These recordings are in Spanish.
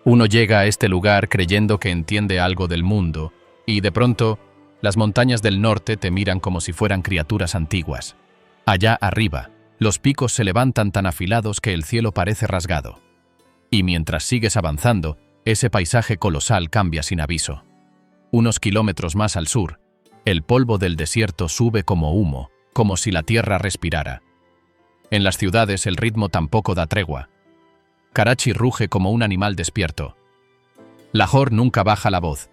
Uno llega a este lugar creyendo que entiende algo del mundo, y de pronto, las montañas del norte te miran como si fueran criaturas antiguas. Allá arriba, los picos se levantan tan afilados que el cielo parece rasgado. Y mientras sigues avanzando, ese paisaje colosal cambia sin aviso. Unos kilómetros más al sur, el polvo del desierto sube como humo, como si la tierra respirara. En las ciudades el ritmo tampoco da tregua. Karachi ruge como un animal despierto. Lahore nunca baja la voz.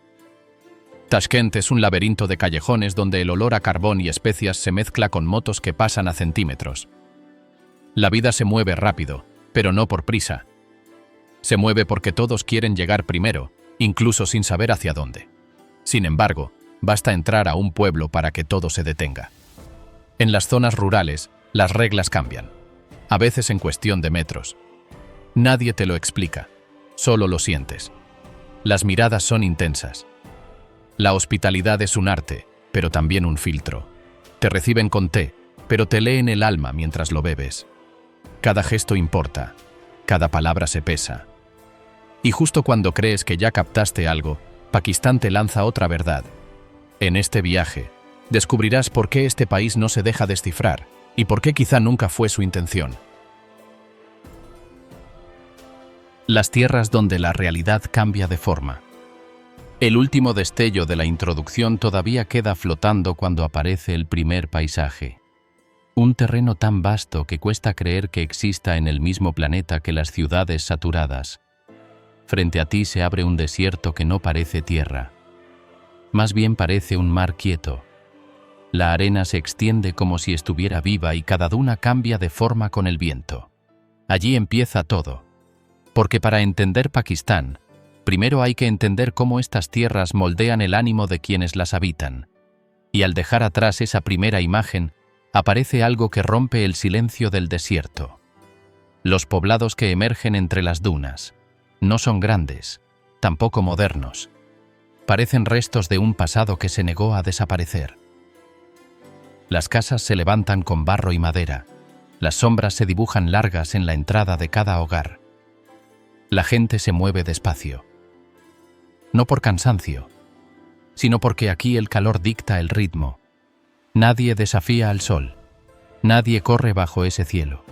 Tashkent es un laberinto de callejones donde el olor a carbón y especias se mezcla con motos que pasan a centímetros. La vida se mueve rápido, pero no por prisa. Se mueve porque todos quieren llegar primero, incluso sin saber hacia dónde. Sin embargo, basta entrar a un pueblo para que todo se detenga. En las zonas rurales, las reglas cambian, a veces en cuestión de metros. Nadie te lo explica, solo lo sientes. Las miradas son intensas. La hospitalidad es un arte, pero también un filtro. Te reciben con té, pero te leen el alma mientras lo bebes. Cada gesto importa, cada palabra se pesa. Y justo cuando crees que ya captaste algo, Pakistán te lanza otra verdad. En este viaje, descubrirás por qué este país no se deja descifrar y por qué quizá nunca fue su intención. Las tierras donde la realidad cambia de forma. El último destello de la introducción todavía queda flotando cuando aparece el primer paisaje. Un terreno tan vasto que cuesta creer que exista en el mismo planeta que las ciudades saturadas. Frente a ti se abre un desierto que no parece tierra. Más bien parece un mar quieto. La arena se extiende como si estuviera viva y cada duna cambia de forma con el viento. Allí empieza todo. Porque para entender Pakistán, primero hay que entender cómo estas tierras moldean el ánimo de quienes las habitan. Y al dejar atrás esa primera imagen, aparece algo que rompe el silencio del desierto. Los poblados que emergen entre las dunas. No son grandes, tampoco modernos. Parecen restos de un pasado que se negó a desaparecer. Las casas se levantan con barro y madera. Las sombras se dibujan largas en la entrada de cada hogar. La gente se mueve despacio. No por cansancio, sino porque aquí el calor dicta el ritmo. Nadie desafía al sol. Nadie corre bajo ese cielo.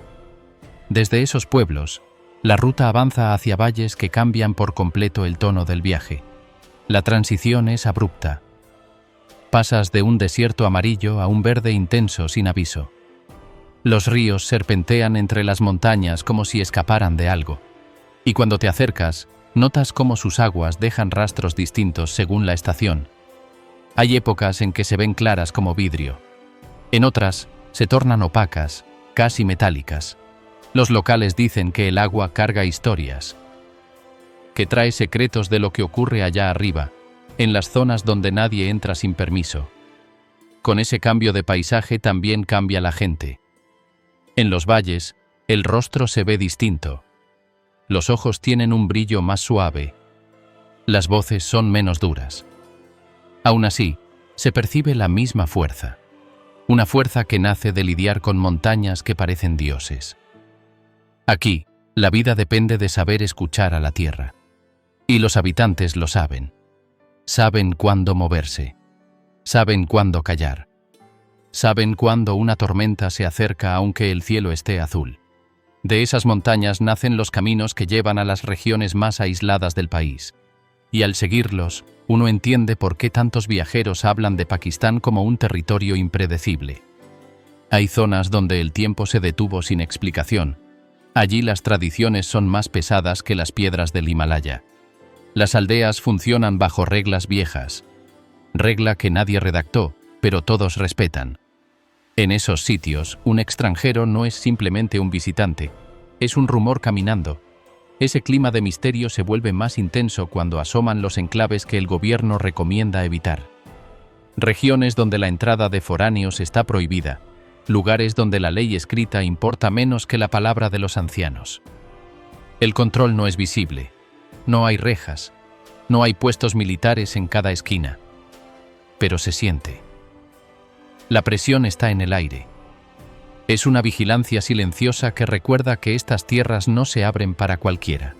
Desde esos pueblos, la ruta avanza hacia valles que cambian por completo el tono del viaje. La transición es abrupta. Pasas de un desierto amarillo a un verde intenso sin aviso. Los ríos serpentean entre las montañas como si escaparan de algo. Y cuando te acercas, notas cómo sus aguas dejan rastros distintos según la estación. Hay épocas en que se ven claras como vidrio. En otras, se tornan opacas, casi metálicas. Los locales dicen que el agua carga historias, que trae secretos de lo que ocurre allá arriba, en las zonas donde nadie entra sin permiso. Con ese cambio de paisaje también cambia la gente. En los valles, el rostro se ve distinto. Los ojos tienen un brillo más suave. Las voces son menos duras. Aún así, se percibe la misma fuerza. Una fuerza que nace de lidiar con montañas que parecen dioses. Aquí, la vida depende de saber escuchar a la tierra. Y los habitantes lo saben. Saben cuándo moverse. Saben cuándo callar. Saben cuándo una tormenta se acerca aunque el cielo esté azul. De esas montañas nacen los caminos que llevan a las regiones más aisladas del país. Y al seguirlos, uno entiende por qué tantos viajeros hablan de Pakistán como un territorio impredecible. Hay zonas donde el tiempo se detuvo sin explicación. Allí las tradiciones son más pesadas que las piedras del Himalaya. Las aldeas funcionan bajo reglas viejas. Regla que nadie redactó, pero todos respetan. En esos sitios, un extranjero no es simplemente un visitante, es un rumor caminando. Ese clima de misterio se vuelve más intenso cuando asoman los enclaves que el gobierno recomienda evitar. Regiones donde la entrada de foráneos está prohibida, lugares donde la ley escrita importa menos que la palabra de los ancianos. El control no es visible, no hay rejas, no hay puestos militares en cada esquina, pero se siente. La presión está en el aire. Es una vigilancia silenciosa que recuerda que estas tierras no se abren para cualquiera.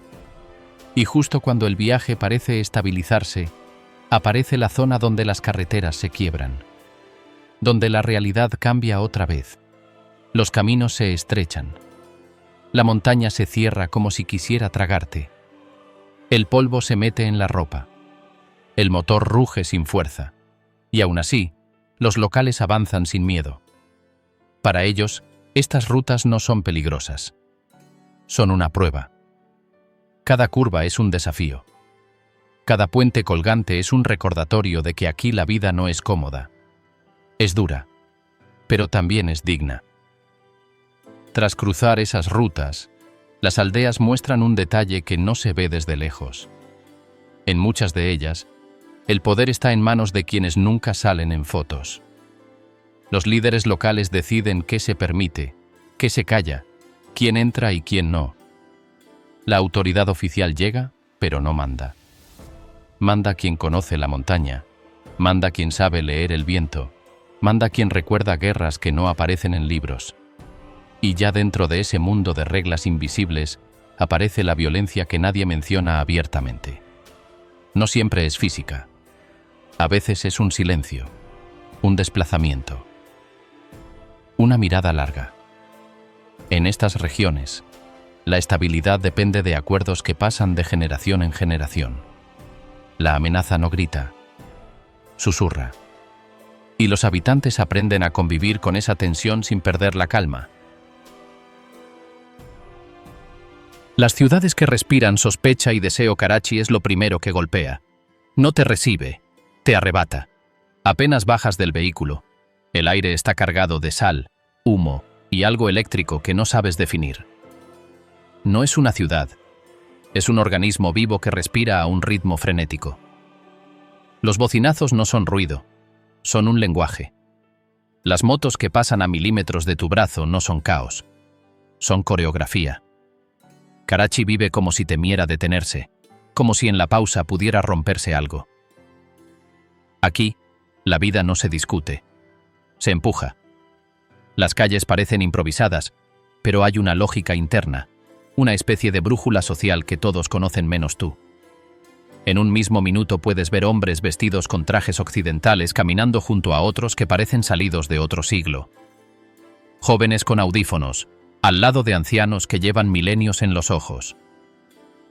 Y justo cuando el viaje parece estabilizarse, aparece la zona donde las carreteras se quiebran, donde la realidad cambia otra vez. Los caminos se estrechan. La montaña se cierra como si quisiera tragarte. El polvo se mete en la ropa. El motor ruge sin fuerza. Y aún así, los locales avanzan sin miedo. Para ellos, estas rutas no son peligrosas. Son una prueba. Cada curva es un desafío. Cada puente colgante es un recordatorio de que aquí la vida no es cómoda. Es dura, pero también es digna. Tras cruzar esas rutas, las aldeas muestran un detalle que no se ve desde lejos. En muchas de ellas, el poder está en manos de quienes nunca salen en fotos. Los líderes locales deciden qué se permite, qué se calla, quién entra y quién no. La autoridad oficial llega, pero no manda. Manda quien conoce la montaña, manda quien sabe leer el viento, manda quien recuerda guerras que no aparecen en libros. Y ya dentro de ese mundo de reglas invisibles, aparece la violencia que nadie menciona abiertamente. No siempre es física. A veces es un silencio, un desplazamiento, una mirada larga. En estas regiones, la estabilidad depende de acuerdos que pasan de generación en generación. La amenaza no grita, susurra. Y los habitantes aprenden a convivir con esa tensión sin perder la calma. Las ciudades que respiran sospecha y deseo. Karachi es lo primero que golpea. No te recibe, te arrebata. Apenas bajas del vehículo. El aire está cargado de sal, humo y algo eléctrico que no sabes definir. No es una ciudad. Es un organismo vivo que respira a un ritmo frenético. Los bocinazos no son ruido, son un lenguaje. Las motos que pasan a milímetros de tu brazo no son caos, son coreografía. Karachi vive como si temiera detenerse, como si en la pausa pudiera romperse algo. Aquí, la vida no se discute, se empuja. Las calles parecen improvisadas, pero hay una lógica interna, una especie de brújula social que todos conocen menos tú. En un mismo minuto puedes ver hombres vestidos con trajes occidentales caminando junto a otros que parecen salidos de otro siglo. Jóvenes con audífonos, al lado de ancianos que llevan milenios en los ojos.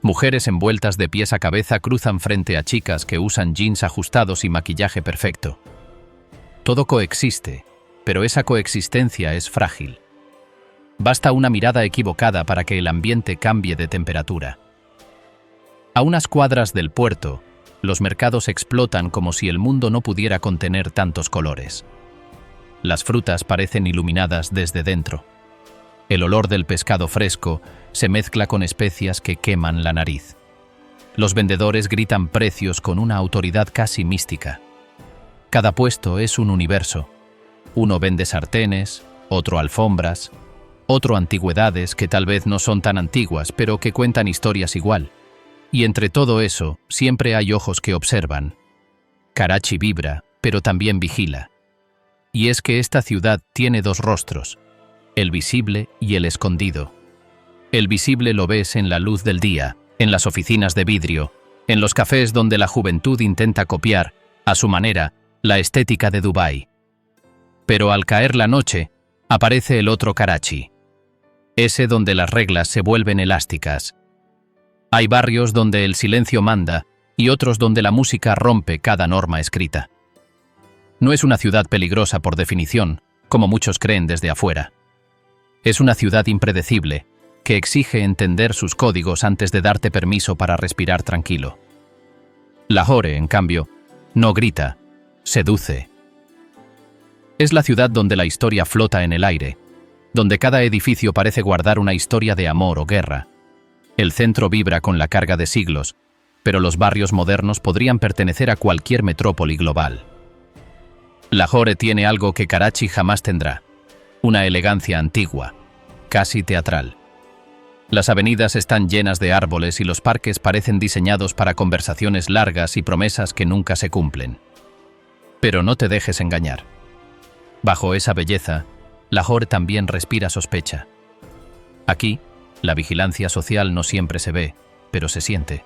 Mujeres envueltas de pies a cabeza cruzan frente a chicas que usan jeans ajustados y maquillaje perfecto. Todo coexiste, pero esa coexistencia es frágil. Basta una mirada equivocada para que el ambiente cambie de temperatura. A unas cuadras del puerto, los mercados explotan como si el mundo no pudiera contener tantos colores. Las frutas parecen iluminadas desde dentro. El olor del pescado fresco se mezcla con especias que queman la nariz. Los vendedores gritan precios con una autoridad casi mística. Cada puesto es un universo. Uno vende sartenes, otro alfombras, otro antigüedades que tal vez no son tan antiguas, pero que cuentan historias igual. Y entre todo eso, siempre hay ojos que observan. Karachi vibra, pero también vigila. Y es que esta ciudad tiene dos rostros, el visible y el escondido. El visible lo ves en la luz del día, en las oficinas de vidrio, en los cafés donde la juventud intenta copiar, a su manera, la estética de Dubái. Pero al caer la noche, aparece el otro Karachi. Ese donde las reglas se vuelven elásticas. Hay barrios donde el silencio manda y otros donde la música rompe cada norma escrita. No es una ciudad peligrosa por definición, como muchos creen desde afuera. Es una ciudad impredecible, que exige entender sus códigos antes de darte permiso para respirar tranquilo. Lahore, en cambio, no grita, seduce. Es la ciudad donde la historia flota en el aire, donde cada edificio parece guardar una historia de amor o guerra. El centro vibra con la carga de siglos, pero los barrios modernos podrían pertenecer a cualquier metrópoli global. Lahore tiene algo que Karachi jamás tendrá, una elegancia antigua, casi teatral. Las avenidas están llenas de árboles y los parques parecen diseñados para conversaciones largas y promesas que nunca se cumplen. Pero no te dejes engañar. Bajo esa belleza, Lahore también respira sospecha. Aquí, la vigilancia social no siempre se ve, pero se siente.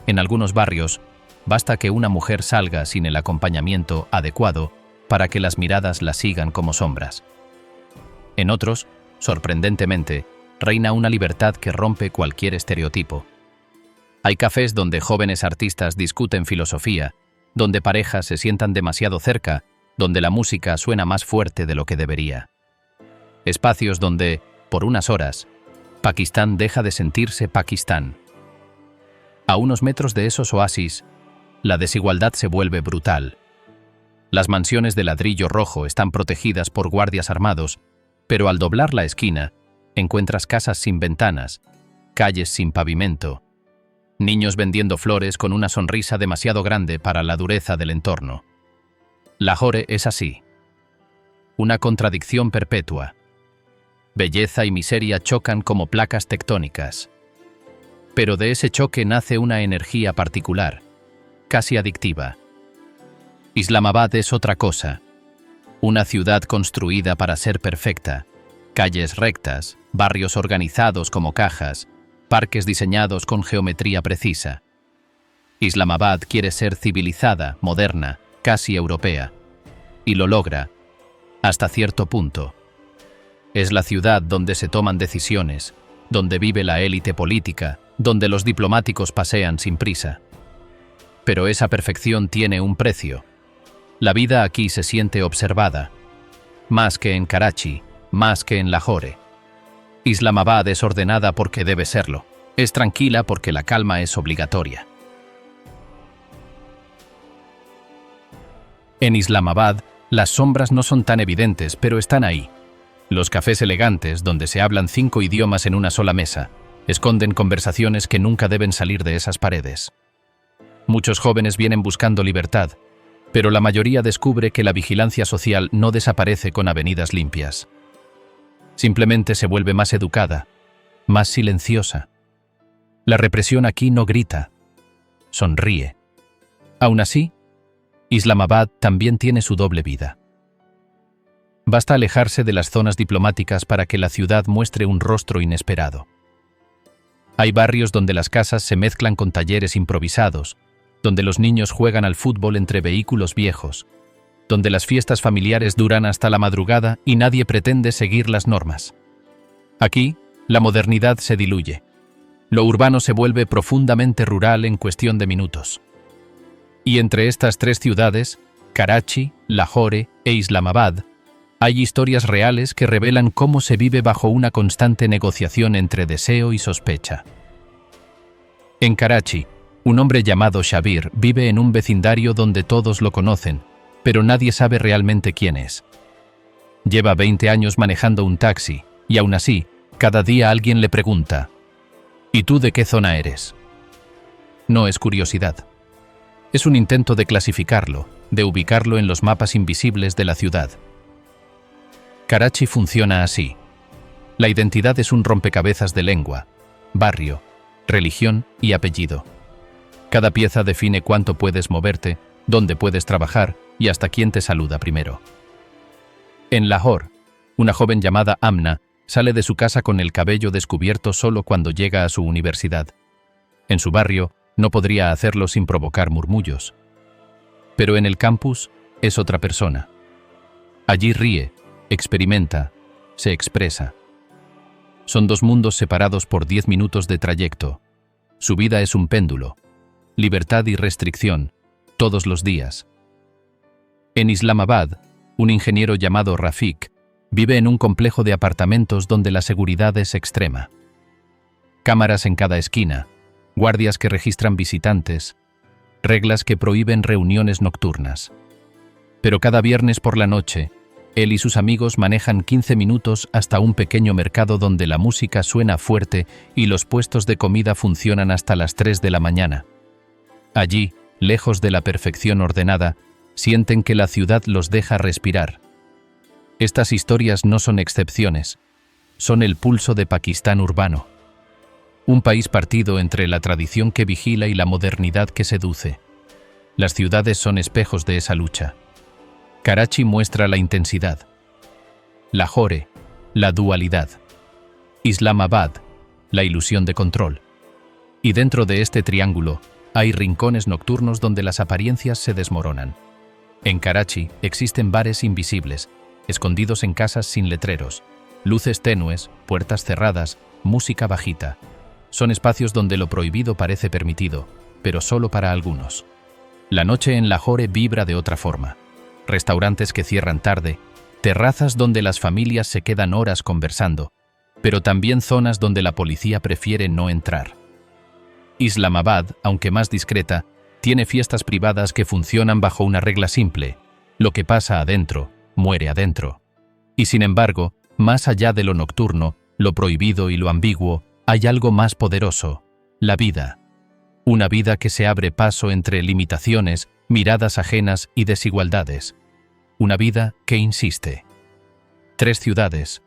En algunos barrios, basta que una mujer salga sin el acompañamiento adecuado para que las miradas la sigan como sombras. En otros, sorprendentemente, reina una libertad que rompe cualquier estereotipo. Hay cafés donde jóvenes artistas discuten filosofía, donde parejas se sientan demasiado cerca, donde la música suena más fuerte de lo que debería. Espacios donde, por unas horas, Pakistán deja de sentirse Pakistán. A unos metros de esos oasis, la desigualdad se vuelve brutal. Las mansiones de ladrillo rojo están protegidas por guardias armados, pero al doblar la esquina, encuentras casas sin ventanas, calles sin pavimento, niños vendiendo flores con una sonrisa demasiado grande para la dureza del entorno. Lahore es así. Una contradicción perpetua. Belleza y miseria chocan como placas tectónicas. Pero de ese choque nace una energía particular, casi adictiva. Islamabad es otra cosa. Una ciudad construida para ser perfecta. Calles rectas, barrios organizados como cajas, parques diseñados con geometría precisa. Islamabad quiere ser civilizada, moderna, casi europea. Y lo logra, hasta cierto punto. Es la ciudad donde se toman decisiones, donde vive la élite política, donde los diplomáticos pasean sin prisa. Pero esa perfección tiene un precio. La vida aquí se siente observada. Más que en Karachi, más que en Lahore. Islamabad es ordenada porque debe serlo. Es tranquila porque la calma es obligatoria. En Islamabad, las sombras no son tan evidentes, pero están ahí. Los cafés elegantes, donde se hablan 5 idiomas en una sola mesa, esconden conversaciones que nunca deben salir de esas paredes. Muchos jóvenes vienen buscando libertad, pero la mayoría descubre que la vigilancia social no desaparece con avenidas limpias. Simplemente se vuelve más educada, más silenciosa. La represión aquí no grita, sonríe. Aún así, Islamabad también tiene su doble vida. Basta alejarse de las zonas diplomáticas para que la ciudad muestre un rostro inesperado. Hay barrios donde las casas se mezclan con talleres improvisados, donde los niños juegan al fútbol entre vehículos viejos, donde las fiestas familiares duran hasta la madrugada y nadie pretende seguir las normas. Aquí, la modernidad se diluye. Lo urbano se vuelve profundamente rural en cuestión de minutos. Y entre estas 3 ciudades, Karachi, Lahore e Islamabad, hay historias reales que revelan cómo se vive bajo una constante negociación entre deseo y sospecha. En Karachi, un hombre llamado Shabir vive en un vecindario donde todos lo conocen, pero nadie sabe realmente quién es. Lleva 20 años manejando un taxi, y aún así, cada día alguien le pregunta: ¿y tú de qué zona eres? No es curiosidad. Es un intento de clasificarlo, de ubicarlo en los mapas invisibles de la ciudad. Karachi funciona así. La identidad es un rompecabezas de lengua, barrio, religión y apellido. Cada pieza define cuánto puedes moverte, dónde puedes trabajar y hasta quién te saluda primero. En Lahore, una joven llamada Amna sale de su casa con el cabello descubierto solo cuando llega a su universidad. En su barrio, no podría hacerlo sin provocar murmullos. Pero en el campus es otra persona. Allí ríe, experimenta, se expresa. Son 2 mundos separados por 10 minutos de trayecto. Su vida es un péndulo. Libertad y restricción, todos los días. En Islamabad, un ingeniero llamado Rafik vive en un complejo de apartamentos donde la seguridad es extrema. Cámaras en cada esquina, guardias que registran visitantes, reglas que prohíben reuniones nocturnas. Pero cada viernes por la noche, él y sus amigos manejan 15 minutos hasta un pequeño mercado donde la música suena fuerte y los puestos de comida funcionan hasta las 3 de la mañana. Allí, lejos de la perfección ordenada, sienten que la ciudad los deja respirar. Estas historias no son excepciones, son el pulso de Pakistán urbano. Un país partido entre la tradición que vigila y la modernidad que seduce. Las ciudades son espejos de esa lucha. Karachi muestra la intensidad. Lahore, la dualidad. Islamabad, la ilusión de control. Y dentro de este triángulo hay rincones nocturnos donde las apariencias se desmoronan. En Karachi existen bares invisibles, escondidos en casas sin letreros, luces tenues, puertas cerradas, música bajita. Son espacios donde lo prohibido parece permitido, pero solo para algunos. La noche en Lahore vibra de otra forma. Restaurantes que cierran tarde, terrazas donde las familias se quedan horas conversando, pero también zonas donde la policía prefiere no entrar. Islamabad, aunque más discreta, tiene fiestas privadas que funcionan bajo una regla simple: lo que pasa adentro, muere adentro. Y sin embargo, más allá de lo nocturno, lo prohibido y lo ambiguo, hay algo más poderoso: la vida. Una vida que se abre paso entre limitaciones, miradas ajenas y desigualdades. Una vida que insiste. 3 ciudades,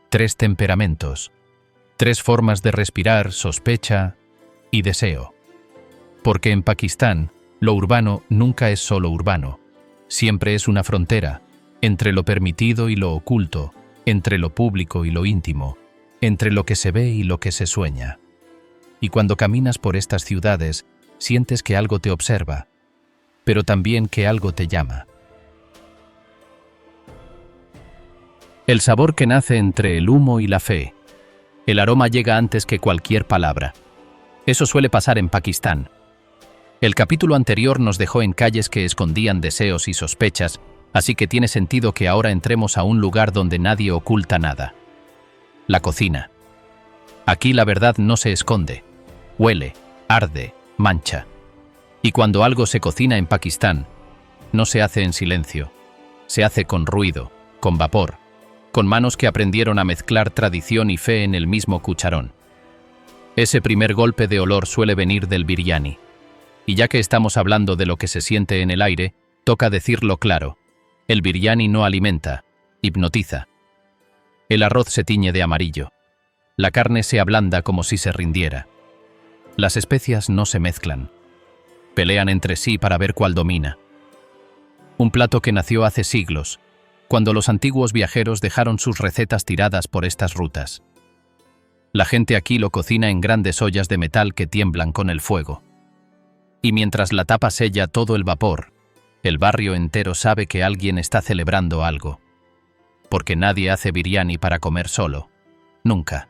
3 temperamentos, 3 formas de respirar sospecha y deseo. Porque en Pakistán, lo urbano nunca es solo urbano. Siempre es una frontera, entre lo permitido y lo oculto, entre lo público y lo íntimo, entre lo que se ve y lo que se sueña. Y cuando caminas por estas ciudades, sientes que algo te observa, pero también que algo te llama. El sabor que nace entre el humo y la fe. El aroma llega antes que cualquier palabra. Eso suele pasar en Pakistán. El capítulo anterior nos dejó en calles que escondían deseos y sospechas, así que tiene sentido que ahora entremos a un lugar donde nadie oculta nada. La cocina. Aquí la verdad no se esconde. Huele, arde, mancha. Y cuando algo se cocina en Pakistán, no se hace en silencio. Se hace con ruido, con vapor, con manos que aprendieron a mezclar tradición y fe en el mismo cucharón. Ese primer golpe de olor suele venir del biryani. Y ya que estamos hablando de lo que se siente en el aire, toca decirlo claro: el biryani no alimenta, hipnotiza. El arroz se tiñe de amarillo. La carne se ablanda como si se rindiera. Las especias no se mezclan. Pelean entre sí para ver cuál domina. Un plato que nació hace siglos, cuando los antiguos viajeros dejaron sus recetas tiradas por estas rutas. La gente aquí lo cocina en grandes ollas de metal que tiemblan con el fuego. Y mientras la tapa sella todo el vapor, el barrio entero sabe que alguien está celebrando algo. Porque nadie hace biryani para comer solo. Nunca.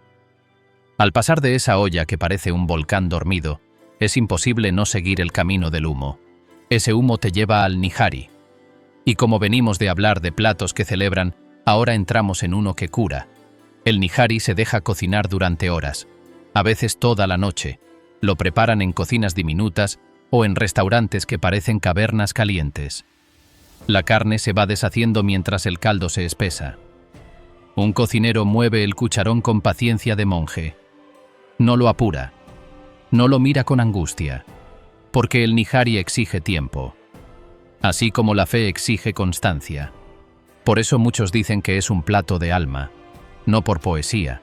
Al pasar de esa olla que parece un volcán dormido, es imposible no seguir el camino del humo. Ese humo te lleva al nihari. Y como venimos de hablar de platos que celebran, ahora entramos en uno que cura. El nihari se deja cocinar durante horas, a veces toda la noche. Lo preparan en cocinas diminutas o en restaurantes que parecen cavernas calientes. La carne se va deshaciendo mientras el caldo se espesa. Un cocinero mueve el cucharón con paciencia de monje. No lo apura. No lo mira con angustia. Porque el nihari exige tiempo. Así como la fe exige constancia. Por eso muchos dicen que es un plato de alma. No por poesía.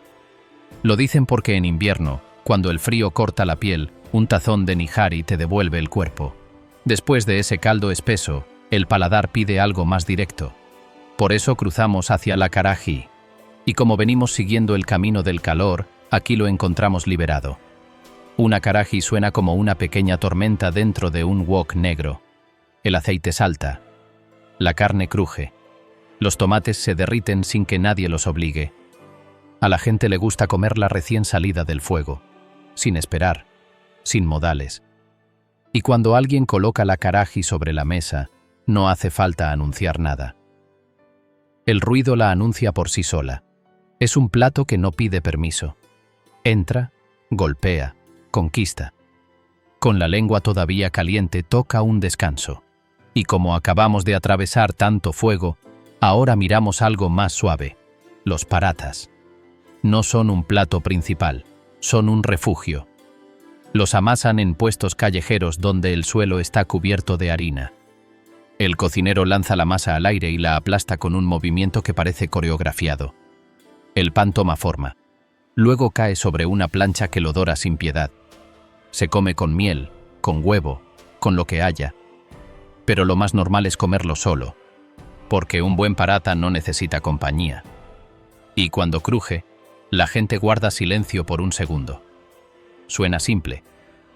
Lo dicen porque en invierno, cuando el frío corta la piel, un tazón de nihari te devuelve el cuerpo. Después de ese caldo espeso, el paladar pide algo más directo. Por eso cruzamos hacia la Karachi. Y como venimos siguiendo el camino del calor, aquí lo encontramos liberado. Una Karachi suena como una pequeña tormenta dentro de un wok negro. El aceite salta. La carne cruje. Los tomates se derriten sin que nadie los obligue. A la gente le gusta comerla recién salida del fuego, sin esperar, sin modales. Y cuando alguien coloca la Karachi sobre la mesa, no hace falta anunciar nada. El ruido la anuncia por sí sola. Es un plato que no pide permiso. Entra, golpea, conquista. Con la lengua todavía caliente toca un descanso. Y como acabamos de atravesar tanto fuego, ahora miramos algo más suave: los parathas. No son un plato principal, son un refugio. Los amasan en puestos callejeros donde el suelo está cubierto de harina. El cocinero lanza la masa al aire y la aplasta con un movimiento que parece coreografiado. El pan toma forma. Luego cae sobre una plancha que lo dora sin piedad. Se come con miel, con huevo, con lo que haya. Pero lo más normal es comerlo solo, porque un buen paratha no necesita compañía. Y cuando cruje, la gente guarda silencio por un segundo. Suena simple,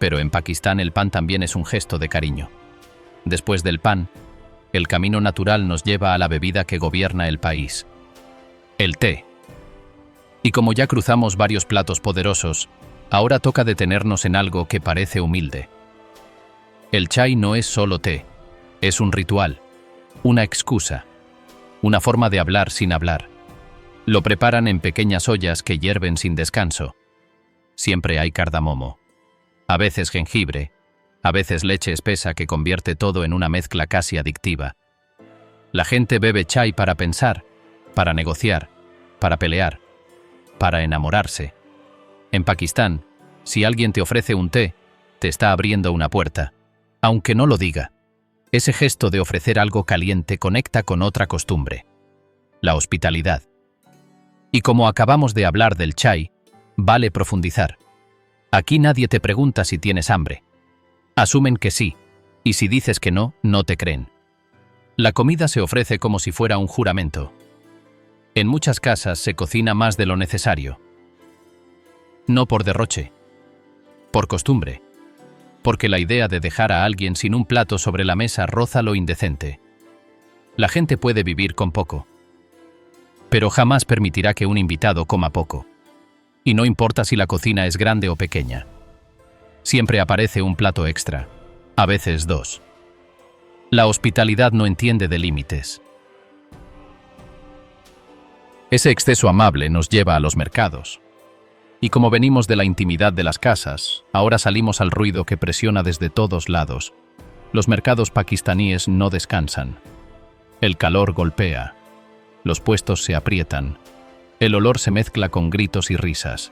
Pero en Pakistán el pan también es un gesto de cariño. Después del pan, el camino natural nos lleva a la bebida que gobierna el país: el té. Y como ya cruzamos varios platos poderosos, ahora toca detenernos en algo que parece humilde. El chai no es solo té, es un ritual, una excusa, una forma de hablar sin hablar. Lo preparan en pequeñas ollas que hierven sin descanso. Siempre hay cardamomo, a veces jengibre, a veces leche espesa que convierte todo en una mezcla casi adictiva. La gente bebe chai para pensar, para negociar, para pelear, para enamorarse. En Pakistán, si alguien te ofrece un té, te está abriendo una puerta, aunque no lo diga. Ese gesto de ofrecer algo caliente conecta con otra costumbre: la hospitalidad. Y como acabamos de hablar del chai, vale profundizar. Aquí nadie te pregunta si tienes hambre. Asumen que sí, y si dices que no, no te creen. La comida se ofrece como si fuera un juramento. En muchas casas se cocina más de lo necesario. No por derroche, por costumbre, porque la idea de dejar a alguien sin un plato sobre la mesa roza lo indecente. La gente puede vivir con poco, pero jamás permitirá que un invitado coma poco. Y no importa si la cocina es grande o pequeña. Siempre aparece un plato extra, a veces dos. La hospitalidad no entiende de límites. Ese exceso amable nos lleva a los mercados. Y como venimos de la intimidad de las casas, ahora salimos al ruido que presiona desde todos lados. Los mercados pakistaníes no descansan. El calor golpea. Los puestos se aprietan. El olor se mezcla con gritos y risas.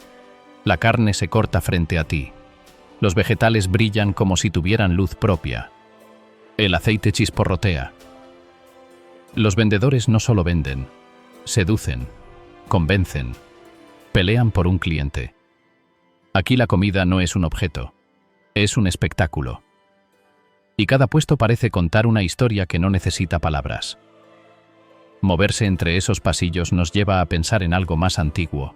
La carne se corta frente a ti. Los vegetales brillan como si tuvieran luz propia. El aceite chisporrotea. Los vendedores no solo venden, seducen, convencen, pelean por un cliente. Aquí la comida no es un objeto, es un espectáculo. Y cada puesto parece contar una historia que no necesita palabras. Moverse entre esos pasillos nos lleva a pensar en algo más antiguo.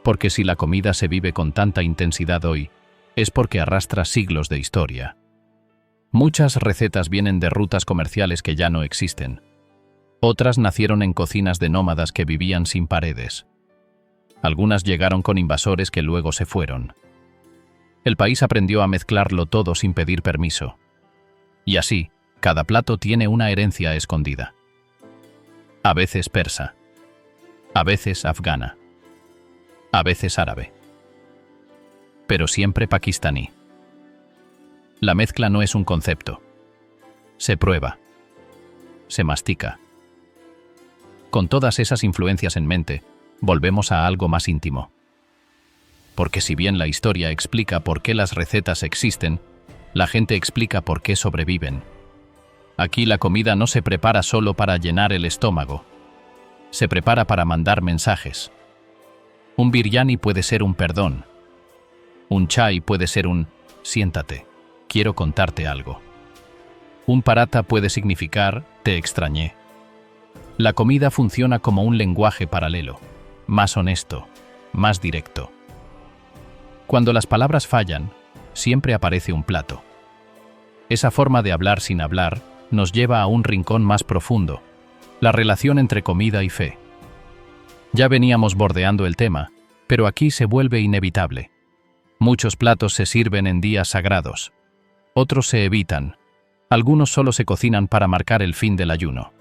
Porque si la comida se vive con tanta intensidad hoy, es porque arrastra siglos de historia. Muchas recetas vienen de rutas comerciales que ya no existen. Otras nacieron en cocinas de nómadas que vivían sin paredes. Algunas llegaron con invasores que luego se fueron. El país aprendió a mezclarlo todo sin pedir permiso. Y así, cada plato tiene una herencia escondida. A veces persa, a veces afgana, a veces árabe, pero siempre pakistaní. La mezcla no es un concepto. Se prueba, se mastica. Con todas esas influencias en mente, volvemos a algo más íntimo. Porque si bien la historia explica por qué las recetas existen, la gente explica por qué sobreviven. Aquí la comida no se prepara solo para llenar el estómago. Se prepara para mandar mensajes. Un biryani puede ser un perdón. Un chai puede ser un siéntate, quiero contarte algo. Un paratha puede significar te extrañé. La comida funciona como un lenguaje paralelo, más honesto, más directo. Cuando las palabras fallan, siempre aparece un plato. Esa forma de hablar sin hablar nos lleva a un rincón más profundo, la relación entre comida y fe. Ya veníamos bordeando el tema, pero aquí se vuelve inevitable. Muchos platos se sirven en días sagrados. Otros se evitan. Algunos solo se cocinan para marcar el fin del ayuno.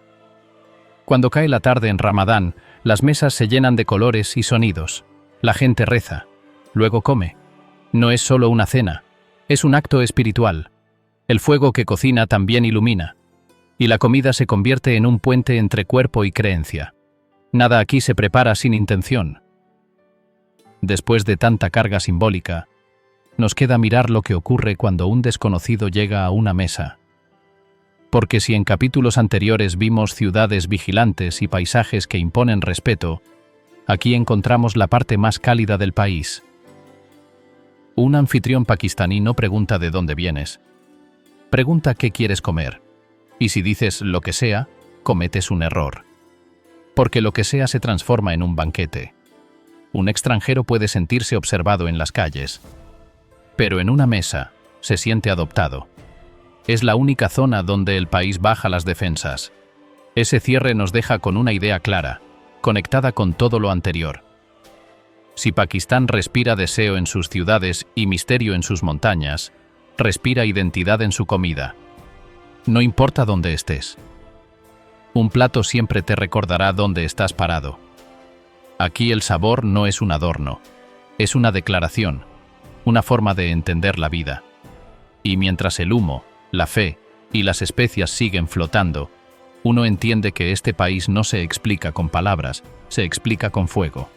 Cuando cae la tarde en Ramadán, las mesas se llenan de colores y sonidos. La gente reza, luego come. No es solo una cena, es un acto espiritual. El fuego que cocina también ilumina. Y la comida se convierte en un puente entre cuerpo y creencia. Nada aquí se prepara sin intención. Después de tanta carga simbólica, nos queda mirar lo que ocurre cuando un desconocido llega a una mesa. Porque si en capítulos anteriores vimos ciudades vigilantes y paisajes que imponen respeto, aquí encontramos la parte más cálida del país. Un anfitrión pakistaní no pregunta de dónde vienes. Pregunta qué quieres comer. Y si dices lo que sea, cometes un error. Porque lo que sea se transforma en un banquete. Un extranjero puede sentirse observado en las calles. Pero en una mesa se siente adoptado. Es la única zona donde el país baja las defensas. Ese cierre nos deja con una idea clara, conectada con todo lo anterior. Si Pakistán respira deseo en sus ciudades y misterio en sus montañas, respira identidad en su comida. No importa dónde estés. Un plato siempre te recordará dónde estás parado. Aquí el sabor no es un adorno, es una declaración, una forma de entender la vida. Y mientras el humo, la fe y las especias siguen flotando, uno entiende que este país no se explica con palabras, se explica con fuego.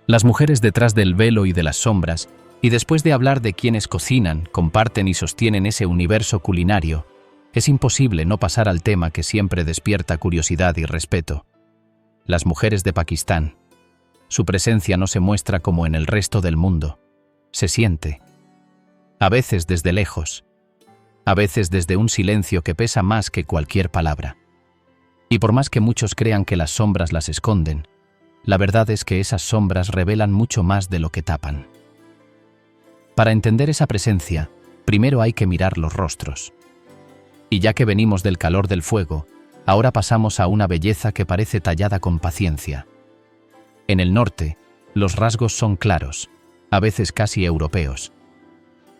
Las mujeres detrás del velo y de las sombras, y después de hablar de quienes cocinan, comparten y sostienen ese universo culinario, es imposible no pasar al tema que siempre despierta curiosidad y respeto. Las mujeres de Pakistán. Su presencia no se muestra como en el resto del mundo. Se siente. A veces desde lejos. A veces desde un silencio que pesa más que cualquier palabra. Y por más que muchos crean que las sombras las esconden, la verdad es que esas sombras revelan mucho más de lo que tapan. Para entender esa presencia, primero hay que mirar los rostros. Y ya que venimos del calor del fuego, ahora pasamos a una belleza que parece tallada con paciencia. En el norte, los rasgos son claros, a veces casi europeos.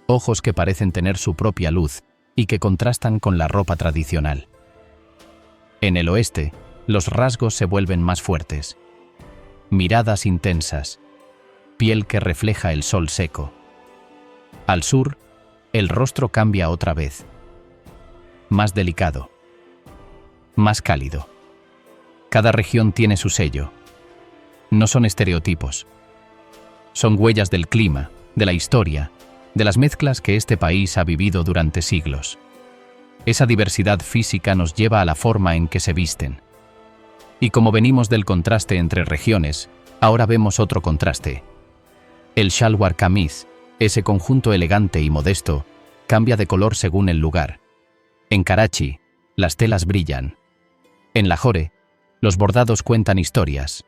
Ojos que parecen tener su propia luz y que contrastan con la ropa tradicional. En el oeste, los rasgos se vuelven más fuertes. Miradas intensas, piel que refleja el sol seco. Al sur, el rostro cambia otra vez. Más delicado. Más cálido. Cada región tiene su sello. No son estereotipos. Son huellas del clima, de la historia, de las mezclas que este país ha vivido durante siglos. Esa diversidad física nos lleva a la forma en que se visten. Y como venimos del contraste entre regiones, ahora vemos otro contraste. El shalwar kameez, ese conjunto elegante y modesto, cambia de color según el lugar. En Karachi, las telas brillan. En Lahore, los bordados cuentan historias.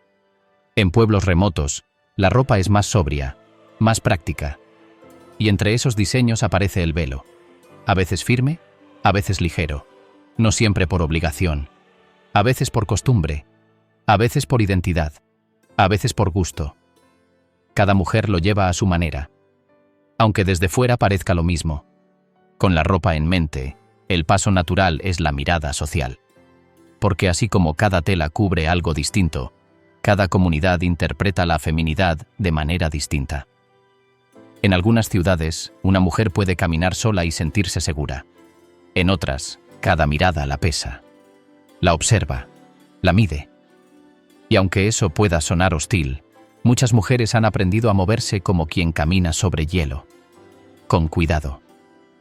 En pueblos remotos, la ropa es más sobria, más práctica. Y entre esos diseños aparece el velo. A veces firme, a veces ligero. No siempre por obligación. A veces por costumbre. A veces por identidad. A veces por gusto. Cada mujer lo lleva a su manera. Aunque desde fuera parezca lo mismo. Con la ropa en mente, el paso natural es la mirada social. Porque así como cada tela cubre algo distinto, cada comunidad interpreta la feminidad de manera distinta. En algunas ciudades, una mujer puede caminar sola y sentirse segura. En otras, cada mirada la pesa. La observa, la mide. Y aunque eso pueda sonar hostil, muchas mujeres han aprendido a moverse como quien camina sobre hielo. Con cuidado,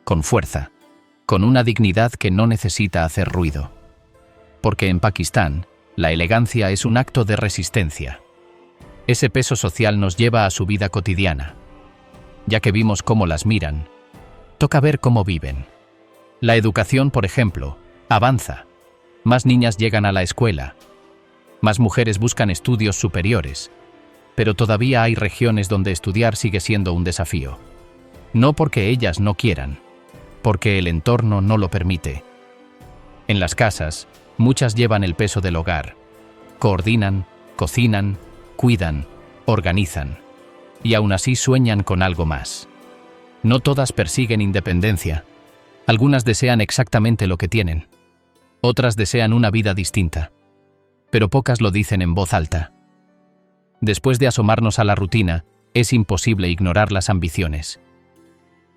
con fuerza, con una dignidad que no necesita hacer ruido. Porque en Pakistán, la elegancia es un acto de resistencia. Ese peso social nos lleva a su vida cotidiana. Ya que vimos cómo las miran, toca ver cómo viven. La educación, por ejemplo, avanza. Más niñas llegan a la escuela. Más mujeres buscan estudios superiores. Pero todavía hay regiones donde estudiar sigue siendo un desafío. No porque ellas no quieran, porque el entorno no lo permite. En las casas, muchas llevan el peso del hogar. Coordinan, cocinan, cuidan, organizan. Y aún así sueñan con algo más. No todas persiguen independencia. Algunas desean exactamente lo que tienen. Otras desean una vida distinta. Pero pocas lo dicen en voz alta. Después de asomarnos a la rutina, es imposible ignorar las ambiciones.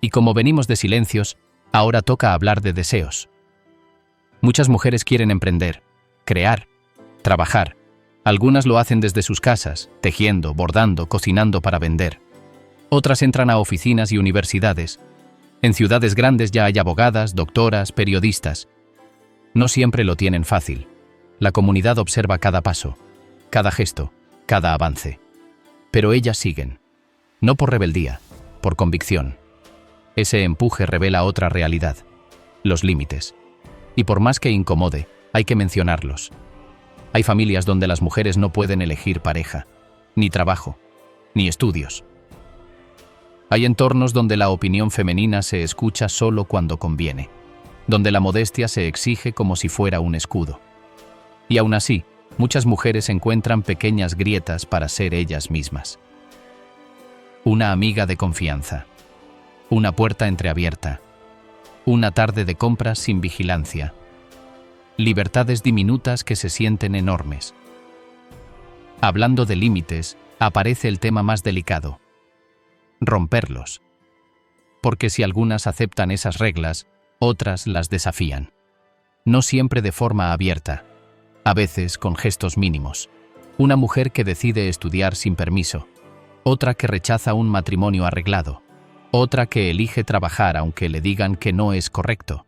Y como venimos de silencios, ahora toca hablar de deseos. Muchas mujeres quieren emprender, crear, trabajar. Algunas lo hacen desde sus casas, tejiendo, bordando, cocinando para vender. Otras entran a oficinas y universidades. En ciudades grandes ya hay abogadas, doctoras, periodistas. No siempre lo tienen fácil. La comunidad observa cada paso, cada gesto, cada avance. Pero ellas siguen. No por rebeldía, por convicción. Ese empuje revela otra realidad, los límites. Y por más que incomode, hay que mencionarlos. Hay familias donde las mujeres no pueden elegir pareja, ni trabajo, ni estudios. Hay entornos donde la opinión femenina se escucha solo cuando conviene, donde la modestia se exige como si fuera un escudo. Y aún así, muchas mujeres encuentran pequeñas grietas para ser ellas mismas. Una amiga de confianza. Una puerta entreabierta. Una tarde de compras sin vigilancia. Libertades diminutas que se sienten enormes. Hablando de límites, aparece el tema más delicado: romperlos. Porque si algunas aceptan esas reglas, otras las desafían. No siempre de forma abierta, a veces con gestos mínimos. Una mujer que decide estudiar sin permiso, otra que rechaza un matrimonio arreglado, otra que elige trabajar aunque le digan que no es correcto.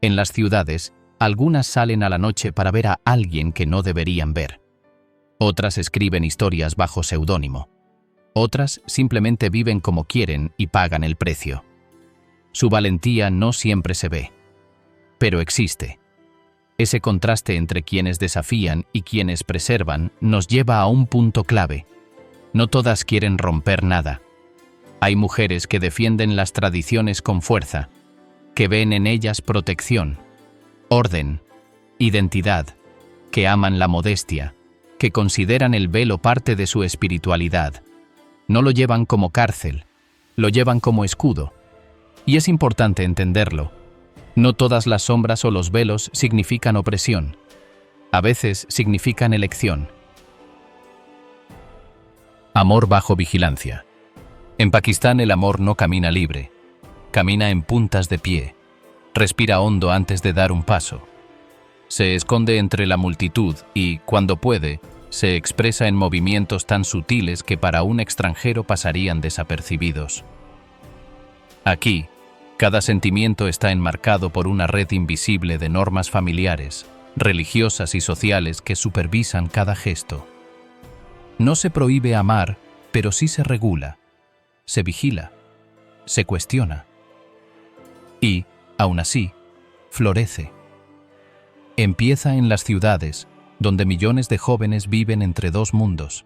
En las ciudades, algunas salen a la noche para ver a alguien que no deberían ver. Otras escriben historias bajo seudónimo. Otras simplemente viven como quieren y pagan el precio. Su valentía no siempre se ve, pero existe. Ese contraste entre quienes desafían y quienes preservan nos lleva a un punto clave. No todas quieren romper nada. Hay mujeres que defienden las tradiciones con fuerza, que ven en ellas protección, orden, identidad, que aman la modestia, que consideran el velo parte de su espiritualidad. No lo llevan como cárcel, lo llevan como escudo. Y es importante entenderlo. No todas las sombras o los velos significan opresión. A veces significan elección. Amor bajo vigilancia. En Pakistán el amor no camina libre. Camina en puntas de pie. Respira hondo antes de dar un paso. Se esconde entre la multitud y, cuando puede, se expresa en movimientos tan sutiles que para un extranjero pasarían desapercibidos. Aquí, cada sentimiento está enmarcado por una red invisible de normas familiares, religiosas y sociales que supervisan cada gesto. No se prohíbe amar, pero sí se regula, se vigila, se cuestiona. Y, aún así, florece. Empieza en las ciudades, donde millones de jóvenes viven entre dos mundos.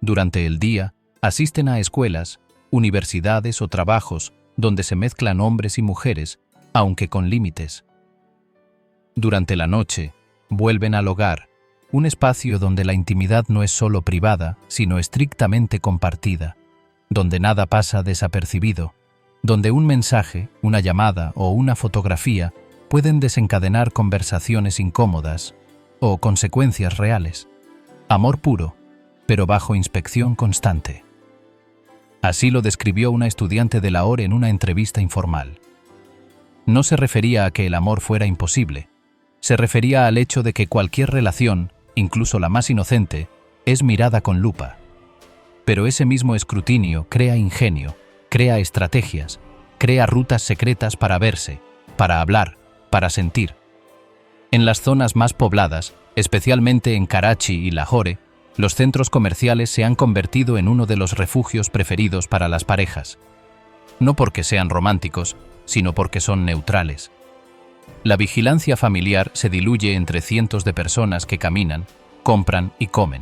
Durante el día, asisten a escuelas, universidades o trabajos donde se mezclan hombres y mujeres, aunque con límites. Durante la noche, vuelven al hogar, un espacio donde la intimidad no es solo privada, sino estrictamente compartida, donde nada pasa desapercibido, donde un mensaje, una llamada o una fotografía pueden desencadenar conversaciones incómodas o consecuencias reales. Amor puro, pero bajo inspección constante. Así lo describió una estudiante de Lahore en una entrevista informal. No se refería a que el amor fuera imposible, se refería al hecho de que cualquier relación, incluso la más inocente, es mirada con lupa. Pero ese mismo escrutinio crea ingenio, crea estrategias, crea rutas secretas para verse, para hablar, para sentir. En las zonas más pobladas, especialmente en Karachi y Lahore, los centros comerciales se han convertido en uno de los refugios preferidos para las parejas. No porque sean románticos, sino porque son neutrales. La vigilancia familiar se diluye entre cientos de personas que caminan, compran y comen.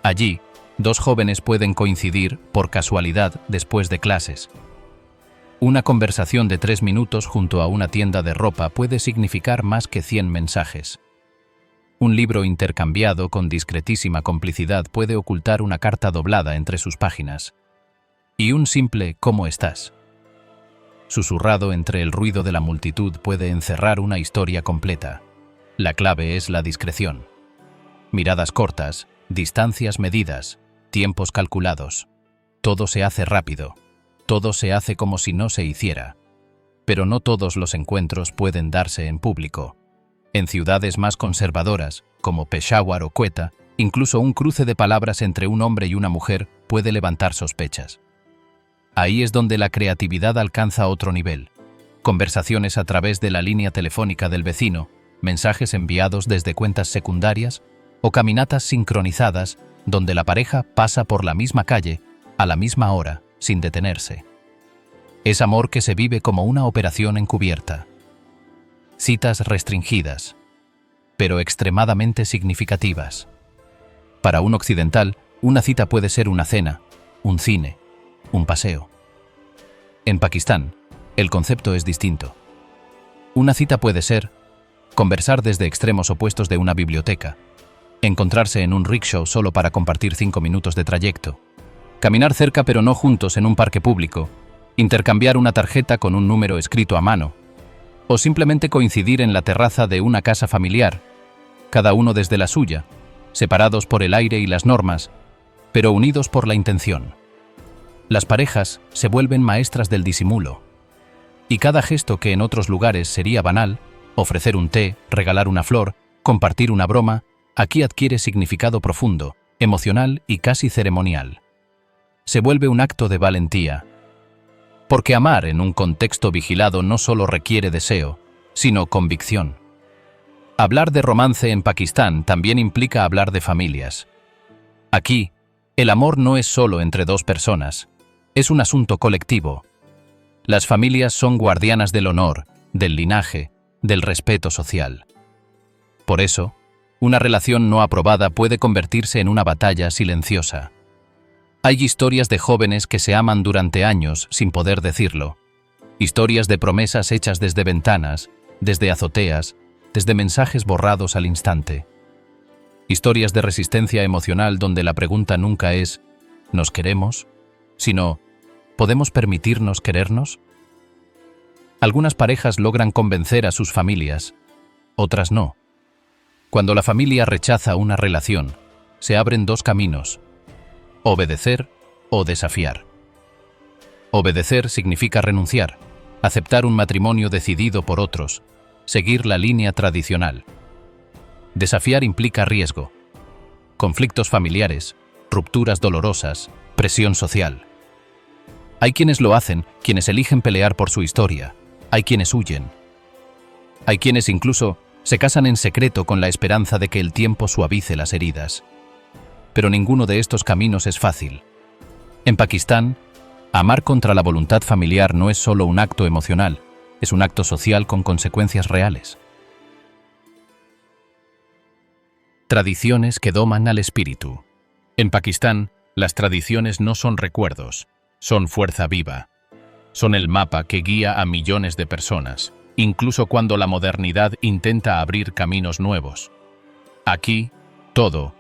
Allí, dos jóvenes pueden coincidir, por casualidad, después de clases. Una conversación de 3 minutos junto a una tienda de ropa puede significar más que 100 mensajes. Un libro intercambiado con discretísima complicidad puede ocultar una carta doblada entre sus páginas. Y un simple «¿Cómo estás?», susurrado entre el ruido de la multitud, puede encerrar una historia completa. La clave es la discreción. Miradas cortas, distancias medidas, tiempos calculados. Todo se hace rápido. Todo se hace como si no se hiciera. Pero no todos los encuentros pueden darse en público. En ciudades más conservadoras, como Peshawar o Quetta, incluso un cruce de palabras entre un hombre y una mujer puede levantar sospechas. Ahí es donde la creatividad alcanza otro nivel. Conversaciones a través de la línea telefónica del vecino, mensajes enviados desde cuentas secundarias o caminatas sincronizadas donde la pareja pasa por la misma calle, a la misma hora, sin detenerse. Es amor que se vive como una operación encubierta. Citas restringidas, pero extremadamente significativas. Para un occidental, una cita puede ser una cena, un cine, un paseo. En Pakistán, el concepto es distinto. Una cita puede ser conversar desde extremos opuestos de una biblioteca, encontrarse en un rickshaw solo para compartir 5 minutos de trayecto, caminar cerca pero no juntos en un parque público, intercambiar una tarjeta con un número escrito a mano, o simplemente coincidir en la terraza de una casa familiar, cada uno desde la suya, separados por el aire y las normas, pero unidos por la intención. Las parejas se vuelven maestras del disimulo, y cada gesto que en otros lugares sería banal, ofrecer un té, regalar una flor, compartir una broma, aquí adquiere significado profundo, emocional y casi ceremonial. Se vuelve un acto de valentía. Porque amar en un contexto vigilado no solo requiere deseo, sino convicción. Hablar de romance en Pakistán también implica hablar de familias. Aquí, el amor no es solo entre dos personas, es un asunto colectivo. Las familias son guardianas del honor, del linaje, del respeto social. Por eso, una relación no aprobada puede convertirse en una batalla silenciosa. Hay historias de jóvenes que se aman durante años sin poder decirlo. Historias de promesas hechas desde ventanas, desde azoteas, desde mensajes borrados al instante. Historias de resistencia emocional donde la pregunta nunca es ¿nos queremos?, sino ¿podemos permitirnos querernos? Algunas parejas logran convencer a sus familias, otras no. Cuando la familia rechaza una relación, se abren dos caminos: obedecer o desafiar. Obedecer significa renunciar, aceptar un matrimonio decidido por otros, seguir la línea tradicional. Desafiar implica riesgo, conflictos familiares, rupturas dolorosas, presión social. Hay quienes lo hacen, quienes eligen pelear por su historia. Hay quienes huyen. Hay quienes incluso se casan en secreto con la esperanza de que el tiempo suavice las heridas. Pero ninguno de estos caminos es fácil. En Pakistán, amar contra la voluntad familiar no es solo un acto emocional, es un acto social con consecuencias reales. Tradiciones que doman al espíritu. En Pakistán, las tradiciones no son recuerdos, son fuerza viva. Son el mapa que guía a millones de personas, incluso cuando la modernidad intenta abrir caminos nuevos. Aquí, todo,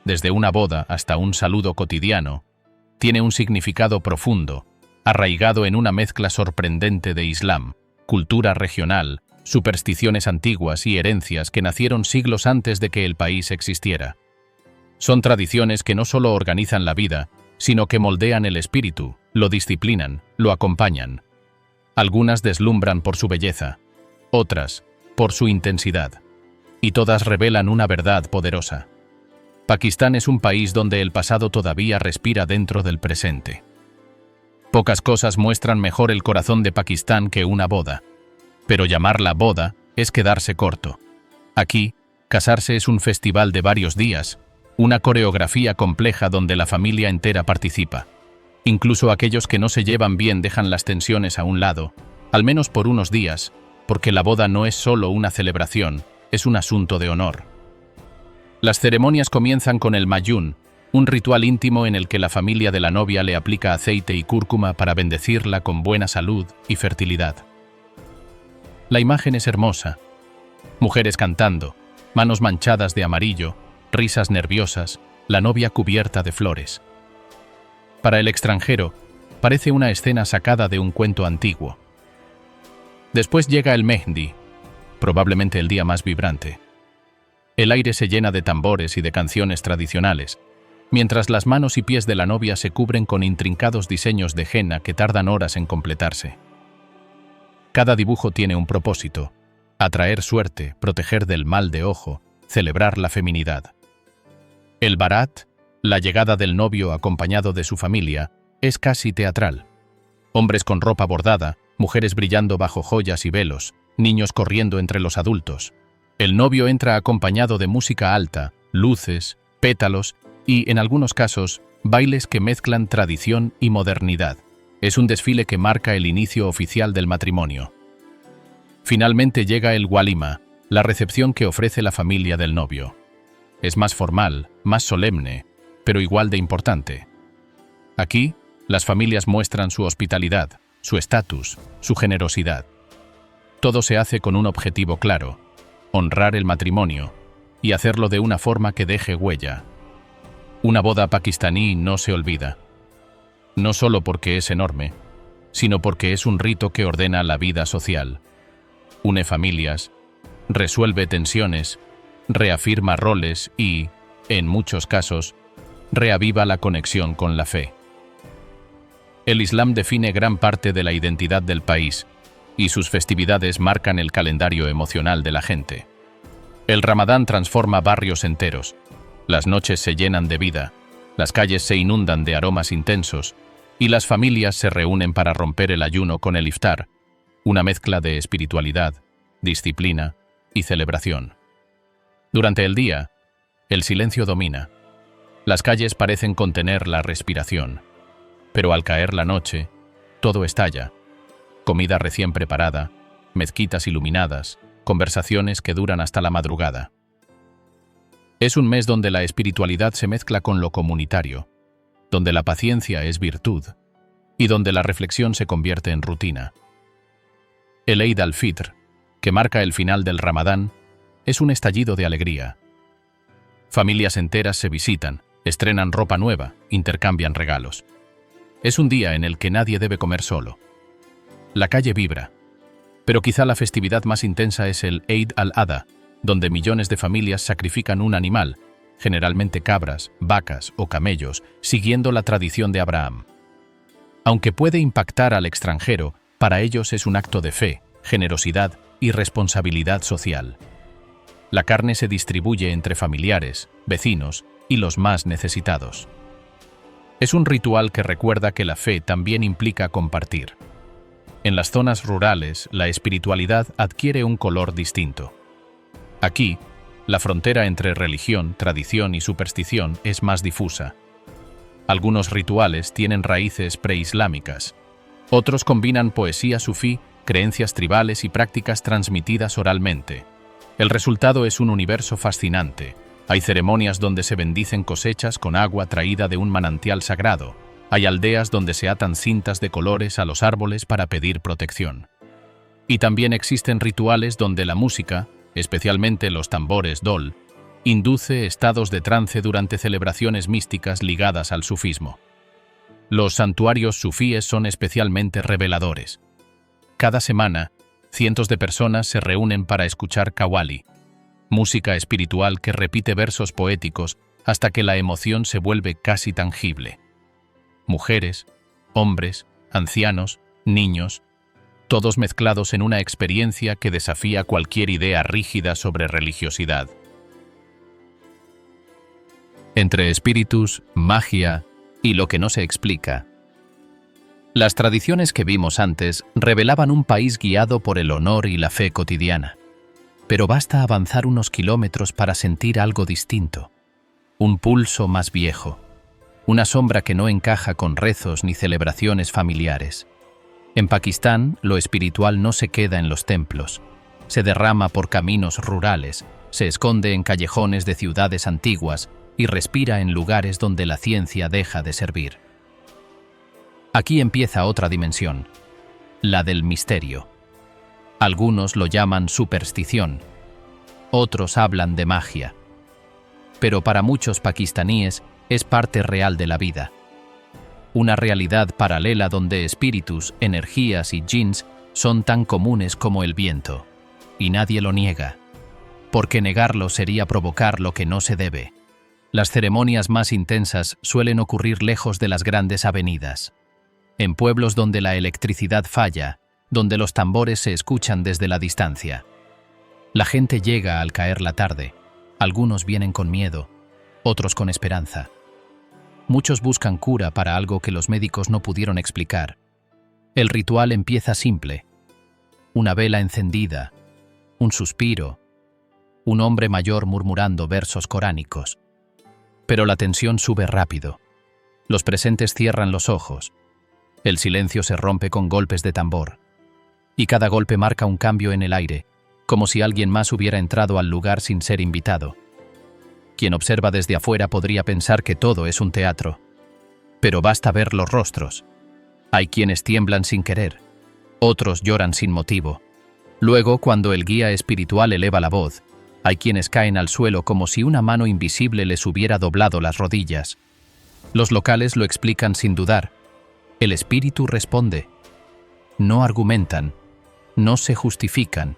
desde una boda hasta un saludo cotidiano, tiene un significado profundo, arraigado en una mezcla sorprendente de Islam, cultura regional, supersticiones antiguas y herencias que nacieron siglos antes de que el país existiera. Son tradiciones que no solo organizan la vida, sino que moldean el espíritu, lo disciplinan, lo acompañan. Algunas deslumbran por su belleza, otras por su intensidad, y todas revelan una verdad poderosa. Pakistán es un país donde el pasado todavía respira dentro del presente. Pocas cosas muestran mejor el corazón de Pakistán que una boda, pero llamarla boda es quedarse corto. Aquí, casarse es un festival de varios días, una coreografía compleja donde la familia entera participa. Incluso aquellos que no se llevan bien dejan las tensiones a un lado, al menos por unos días, porque la boda no es solo una celebración, es un asunto de honor. Las ceremonias comienzan con el mayún, un ritual íntimo en el que la familia de la novia le aplica aceite y cúrcuma para bendecirla con buena salud y fertilidad. La imagen es hermosa. Mujeres cantando, manos manchadas de amarillo, risas nerviosas, la novia cubierta de flores. Para el extranjero, parece una escena sacada de un cuento antiguo. Después llega el Mehndi, probablemente el día más vibrante. El aire se llena de tambores y de canciones tradicionales, mientras las manos y pies de la novia se cubren con intrincados diseños de henna que tardan horas en completarse. Cada dibujo tiene un propósito: atraer suerte, proteger del mal de ojo, celebrar la feminidad. El Barat, la llegada del novio acompañado de su familia, es casi teatral. Hombres con ropa bordada, mujeres brillando bajo joyas y velos, niños corriendo entre los adultos. El novio entra acompañado de música alta, luces, pétalos y, en algunos casos, bailes que mezclan tradición y modernidad. Es un desfile que marca el inicio oficial del matrimonio. Finalmente llega el walima, la recepción que ofrece la familia del novio. Es más formal, más solemne, pero igual de importante. Aquí, las familias muestran su hospitalidad, su estatus, su generosidad. Todo se hace con un objetivo claro: honrar el matrimonio y hacerlo de una forma que deje huella. Una boda pakistaní no se olvida, no solo porque es enorme, sino porque es un rito que ordena la vida social, une familias, resuelve tensiones, reafirma roles y, en muchos casos, reaviva la conexión con la fe. El Islam define gran parte de la identidad del país, y sus festividades marcan el calendario emocional de la gente. El Ramadán transforma barrios enteros, las noches se llenan de vida, las calles se inundan de aromas intensos, y las familias se reúnen para romper el ayuno con el iftar, una mezcla de espiritualidad, disciplina y celebración. Durante el día, el silencio domina. Las calles parecen contener la respiración, pero al caer la noche, todo estalla. Comida recién preparada, mezquitas iluminadas, conversaciones que duran hasta la madrugada. Es un mes donde la espiritualidad se mezcla con lo comunitario, donde la paciencia es virtud y donde la reflexión se convierte en rutina. El Eid al-Fitr, que marca el final del Ramadán, es un estallido de alegría. Familias enteras se visitan, estrenan ropa nueva, intercambian regalos. Es un día en el que nadie debe comer solo. La calle vibra, pero quizá la festividad más intensa es el Eid al-Adha, donde millones de familias sacrifican un animal, generalmente cabras, vacas o camellos, siguiendo la tradición de Abraham. Aunque puede impactar al extranjero, para ellos es un acto de fe, generosidad y responsabilidad social. La carne se distribuye entre familiares, vecinos y los más necesitados. Es un ritual que recuerda que la fe también implica compartir. En las zonas rurales, la espiritualidad adquiere un color distinto. Aquí, la frontera entre religión, tradición y superstición es más difusa. Algunos rituales tienen raíces preislámicas. Otros combinan poesía sufí, creencias tribales y prácticas transmitidas oralmente. El resultado es un universo fascinante. Hay ceremonias donde se bendicen cosechas con agua traída de un manantial sagrado. Hay aldeas donde se atan cintas de colores a los árboles para pedir protección. Y también existen rituales donde la música, especialmente los tambores dol, induce estados de trance durante celebraciones místicas ligadas al sufismo. Los santuarios sufíes son especialmente reveladores. Cada semana, cientos de personas se reúnen para escuchar qawwali, música espiritual que repite versos poéticos hasta que la emoción se vuelve casi tangible. Mujeres, hombres, ancianos, niños, todos mezclados en una experiencia que desafía cualquier idea rígida sobre religiosidad. Entre espíritus, magia y lo que no se explica. Las tradiciones que vimos antes revelaban un país guiado por el honor y la fe cotidiana. Pero basta avanzar unos kilómetros para sentir algo distinto. Un pulso más viejo. Una sombra que no encaja con rezos ni celebraciones familiares. En Pakistán, lo espiritual no se queda en los templos. Se derrama por caminos rurales, se esconde en callejones de ciudades antiguas y respira en lugares donde la ciencia deja de servir. Aquí empieza otra dimensión, la del misterio. Algunos lo llaman superstición, otros hablan de magia. Pero para muchos pakistaníes es parte real de la vida. Una realidad paralela donde espíritus, energías y jinns son tan comunes como el viento. Y nadie lo niega, porque negarlo sería provocar lo que no se debe. Las ceremonias más intensas suelen ocurrir lejos de las grandes avenidas. En pueblos donde la electricidad falla, donde los tambores se escuchan desde la distancia. La gente llega al caer la tarde. Algunos vienen con miedo, otros con esperanza. Muchos buscan cura para algo que los médicos no pudieron explicar. El ritual empieza simple. Una vela encendida, un suspiro, un hombre mayor murmurando versos coránicos. Pero la tensión sube rápido. Los presentes cierran los ojos. El silencio se rompe con golpes de tambor. Y cada golpe marca un cambio en el aire, como si alguien más hubiera entrado al lugar sin ser invitado. Quien observa desde afuera podría pensar que todo es un teatro. Pero basta ver los rostros. Hay quienes tiemblan sin querer, otros lloran sin motivo. Luego, cuando el guía espiritual eleva la voz, hay quienes caen al suelo como si una mano invisible les hubiera doblado las rodillas. Los locales lo explican sin dudar. El espíritu responde. No argumentan, no se justifican,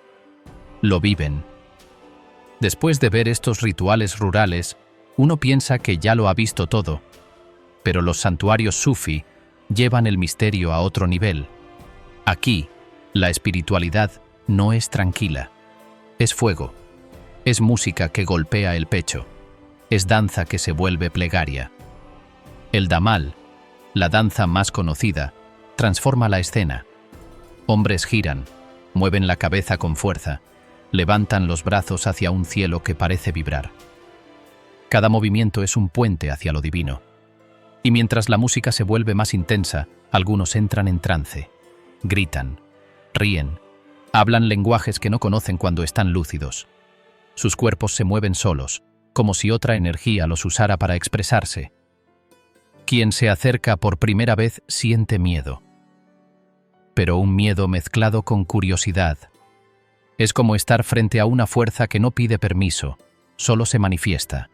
lo viven. Después de ver estos rituales rurales, uno piensa que ya lo ha visto todo, pero los santuarios sufi llevan el misterio a otro nivel. Aquí, la espiritualidad no es tranquila, es fuego, es música que golpea el pecho, es danza que se vuelve plegaria. El damal, la danza más conocida, transforma la escena. Hombres giran, mueven la cabeza con fuerza, levantan los brazos hacia un cielo que parece vibrar. Cada movimiento es un puente hacia lo divino. Y mientras la música se vuelve más intensa, algunos entran en trance, gritan, ríen, hablan lenguajes que no conocen cuando están lúcidos. Sus cuerpos se mueven solos, como si otra energía los usara para expresarse. Quien se acerca por primera vez siente miedo, pero un miedo mezclado con curiosidad. Es como estar frente a una fuerza que no pide permiso, solo se manifiesta.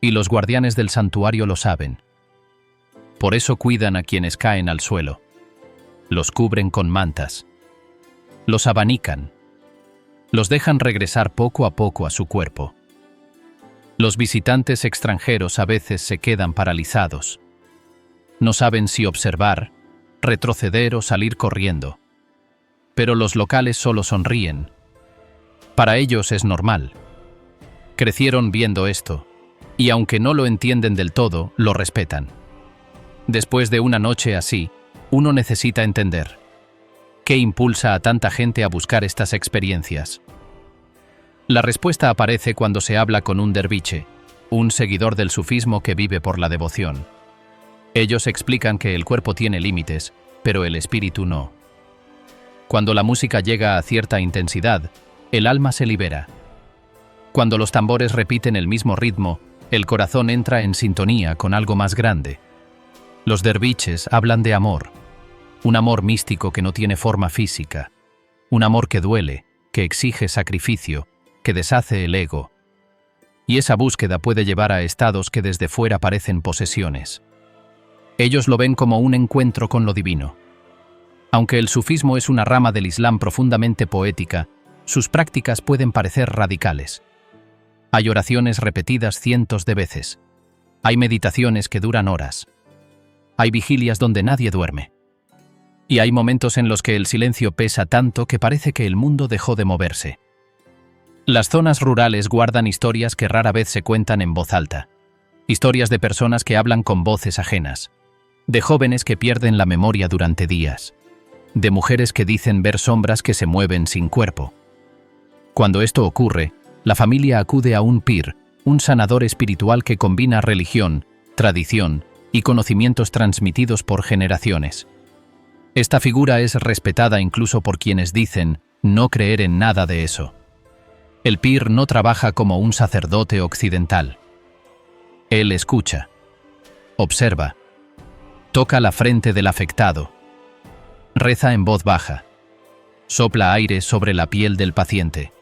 Y los guardianes del santuario lo saben. Por eso cuidan a quienes caen al suelo. Los cubren con mantas. Los abanican. Los dejan regresar poco a poco a su cuerpo. Los visitantes extranjeros a veces se quedan paralizados. No saben si observar, retroceder o salir corriendo. Pero los locales solo sonríen. Para ellos es normal. Crecieron viendo esto, y aunque no lo entienden del todo, lo respetan. Después de una noche así, uno necesita entender. ¿Qué impulsa a tanta gente a buscar estas experiencias? La respuesta aparece cuando se habla con un derviche, un seguidor del sufismo que vive por la devoción. Ellos explican que el cuerpo tiene límites, pero el espíritu no. Cuando la música llega a cierta intensidad, el alma se libera. Cuando los tambores repiten el mismo ritmo, el corazón entra en sintonía con algo más grande. Los derviches hablan de amor, un amor místico que no tiene forma física, un amor que duele, que exige sacrificio, que deshace el ego. Y esa búsqueda puede llevar a estados que desde fuera parecen posesiones. Ellos lo ven como un encuentro con lo divino. Aunque el sufismo es una rama del Islam profundamente poética, sus prácticas pueden parecer radicales. Hay oraciones repetidas cientos de veces. Hay meditaciones que duran horas. Hay vigilias donde nadie duerme. Y hay momentos en los que el silencio pesa tanto que parece que el mundo dejó de moverse. Las zonas rurales guardan historias que rara vez se cuentan en voz alta. Historias de personas que hablan con voces ajenas. De jóvenes que pierden la memoria durante días. De mujeres que dicen ver sombras que se mueven sin cuerpo. Cuando esto ocurre, la familia acude a un pir, un sanador espiritual que combina religión, tradición y conocimientos transmitidos por generaciones. Esta figura es respetada incluso por quienes dicen no creer en nada de eso. El pir no trabaja como un sacerdote occidental. Él escucha, observa, toca la frente del afectado, reza en voz baja, sopla aire sobre la piel del paciente.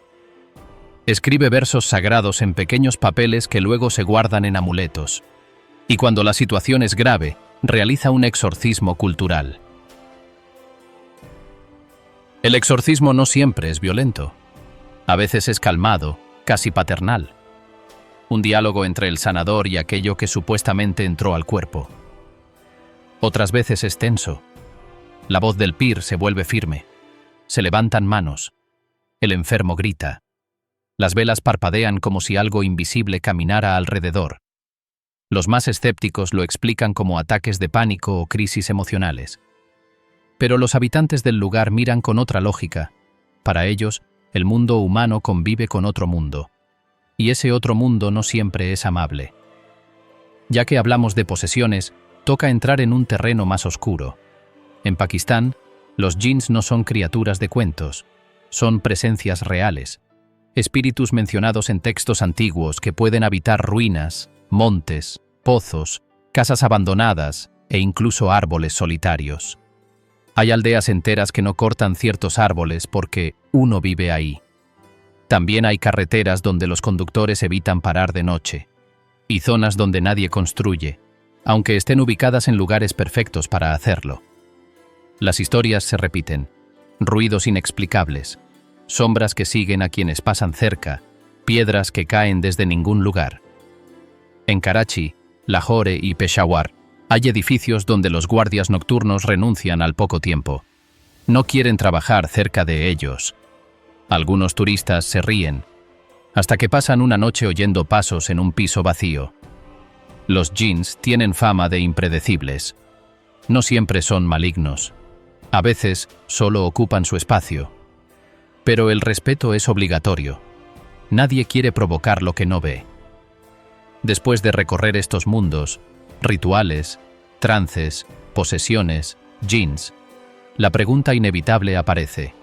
Escribe versos sagrados en pequeños papeles que luego se guardan en amuletos. Y cuando la situación es grave, realiza un exorcismo cultural. El exorcismo no siempre es violento. A veces es calmado, casi paternal. Un diálogo entre el sanador y aquello que supuestamente entró al cuerpo. Otras veces es tenso. La voz del pir se vuelve firme. Se levantan manos. El enfermo grita. Las velas parpadean como si algo invisible caminara alrededor. Los más escépticos lo explican como ataques de pánico o crisis emocionales. Pero los habitantes del lugar miran con otra lógica. Para ellos, el mundo humano convive con otro mundo. Y ese otro mundo no siempre es amable. Ya que hablamos de posesiones, toca entrar en un terreno más oscuro. En Pakistán, los jinns no son criaturas de cuentos, son presencias reales. Espíritus mencionados en textos antiguos que pueden habitar ruinas, montes, pozos, casas abandonadas e incluso árboles solitarios. Hay aldeas enteras que no cortan ciertos árboles porque uno vive ahí. También hay carreteras donde los conductores evitan parar de noche, y zonas donde nadie construye, aunque estén ubicadas en lugares perfectos para hacerlo. Las historias se repiten, ruidos inexplicables, sombras que siguen a quienes pasan cerca, piedras que caen desde ningún lugar. En Karachi, Lahore y Peshawar, hay edificios donde los guardias nocturnos renuncian al poco tiempo. No quieren trabajar cerca de ellos. Algunos turistas se ríen, hasta que pasan una noche oyendo pasos en un piso vacío. Los jinns tienen fama de impredecibles. No siempre son malignos. A veces solo ocupan su espacio. Pero el respeto es obligatorio. Nadie quiere provocar lo que no ve. Después de recorrer estos mundos, rituales, trances, posesiones, jinns, la pregunta inevitable aparece.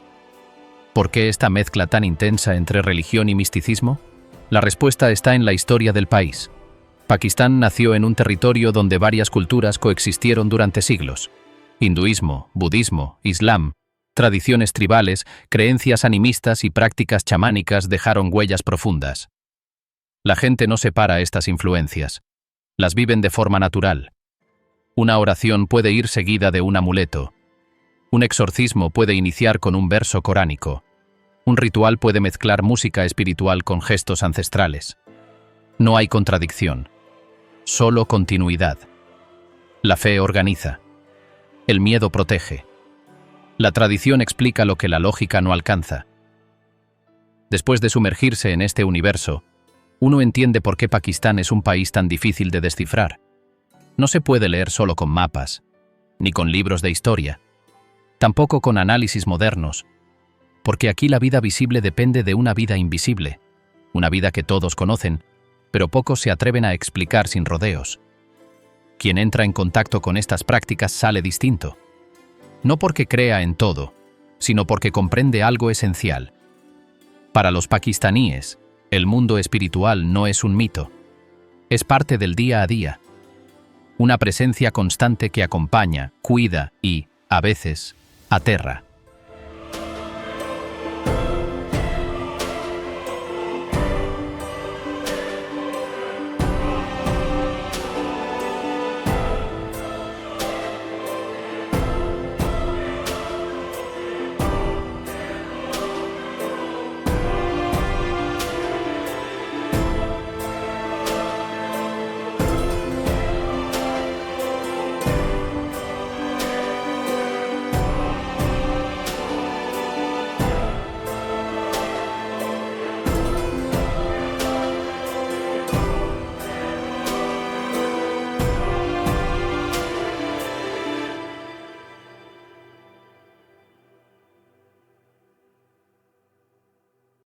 ¿Por qué esta mezcla tan intensa entre religión y misticismo? La respuesta está en la historia del país. Pakistán nació en un territorio donde varias culturas coexistieron durante siglos. Hinduismo, budismo, islam, tradiciones tribales, creencias animistas y prácticas chamánicas dejaron huellas profundas. La gente no separa estas influencias. Las viven de forma natural. Una oración puede ir seguida de un amuleto. Un exorcismo puede iniciar con un verso coránico. Un ritual puede mezclar música espiritual con gestos ancestrales. No hay contradicción, solo continuidad. La fe organiza. El miedo protege. La tradición explica lo que la lógica no alcanza. Después de sumergirse en este universo, uno entiende por qué Pakistán es un país tan difícil de descifrar. No se puede leer solo con mapas, ni con libros de historia, tampoco con análisis modernos, porque aquí la vida visible depende de una vida invisible, una vida que todos conocen, pero pocos se atreven a explicar sin rodeos. Quien entra en contacto con estas prácticas sale distinto, no porque crea en todo, sino porque comprende algo esencial. Para los pakistaníes, el mundo espiritual no es un mito, es parte del día a día, una presencia constante que acompaña, cuida y, a veces, aterra.